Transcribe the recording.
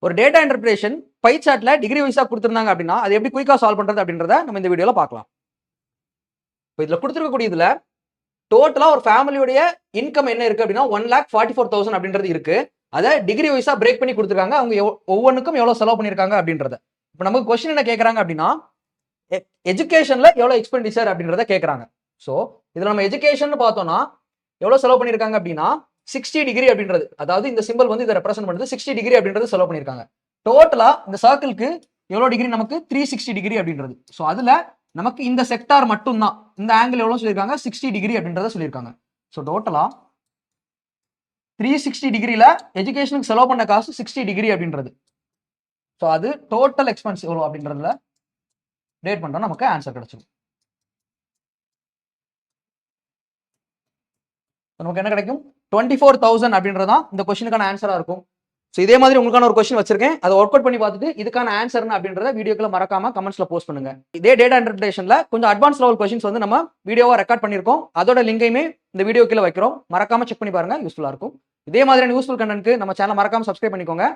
ஒரு data interpretation by சார்ட்ல degree வைஸா கொடுத்திருந்தாங்க அப்படின்னா அது எப்படி குயிக்கா சால்வ் பண்றது அப்படின்றத நம்ம இந்த வீடியோல பார்க்கலாம். இப்போ இதுல கொடுத்துருக்கக்கூடியதுல டோட்டலா ஒரு ஃபேமிலியோடைய இன்கம் என்ன இருக்கு அப்படின்னா 1,44,000 அப்படின்றது இருக்கு. அதை டிகிரி வைஸா பிரேக் பண்ணி கொடுத்துருக்காங்க. அவங்க ஒவ்வொன்றுக்கும் எவ்வளவு செலவு பண்ணிருக்காங்க அப்படின்றத. இப்போ நமக்கு கொஸ்டின் என்ன கேட்கறாங்க அப்படின்னா எஜுகேஷன்ல எவ்வளவு எக்ஸ்பெண்டிச்சர் அப்படின்றத கேட்கறாங்க. சோ இதுல நம்ம எஜுகேஷன் பார்த்தோம்னா எவ்வளவு செலவு பண்ணிருக்காங்க அப்படின்னா 60 டிகிரி அப்படின்றது, அதாவது இந்த சிம்பிள் வந்து இதை ரெப்ரசென்ட் பண்ணுது 60 டிகிரி அப்படின்றது செலவு பண்ணிருக்காங்க. டோட்டலா இந்த சர்க்கிளுக்கு எவ்வளவு டிகிரி நமக்கு 360 டிகிரி அப்படின்றது. சோ அதுல நமக்கு இந்த செக்டார் மட்டும் தான் இந்த ஆங்கிள் எவ்வளவு சொல்லிருக்காங்க 60 டிகிரி அப்படின்றத சொல்லிருக்காங்க. சோ டோட்டலா 360 டிகிரில எஜுகேஷனுக்கு செலவு பண்ண காசு 60 டிகிரி அப்படின்றது. சோ அது டோட்டல் எக்ஸ்பென்ஸ் எவ்வளவு அப்படின்றதுல டேட் பண்றோம், நமக்கு ஆன்சர் கிடைச்சிடும். நமக்கு என்ன கிடைக்கும் 24,000 அப்படின்றதான் இந்த கொஸ்டினுக்கான ஆன்சரா இருக்கும். ஸோ இதே மாதிரி உங்களுக்கான ஒரு கொஸ்டின் வச்சிருக்கேன், அதை ஒர்க் அவுட் பண்ணி பார்த்துட்டு இதுக்கான ஆன்சர் அப்படின்றத வீடியோக்குள்ள மறக்காம கமெண்ட்ஸ்ல போஸ்ட் பண்ணுங்க. இதே டேட்டா இன்டர்பிரேஷன்ல கொஞ்சம் அட்வான்ஸ் லெவல் கொஸ்டின்ஸ் வந்து நம்ம வீடியோவா ரெக்கார்ட் பண்ணிருக்கோம். அதோட லிங்கையுமே இந்த வீடியோ கீழே வைக்கிறோம், மறக்காம செக் பண்ணி பாருங்க, யூஸ்ஃபுல்லா இருக்கும். இதே மாதிரியான யூஸ்ஃபுல் கண்டென்ட்க்கு நம்ம சேனல் மறக்காம சப்ஸ்கிரைப் பண்ணிக்கோங்க.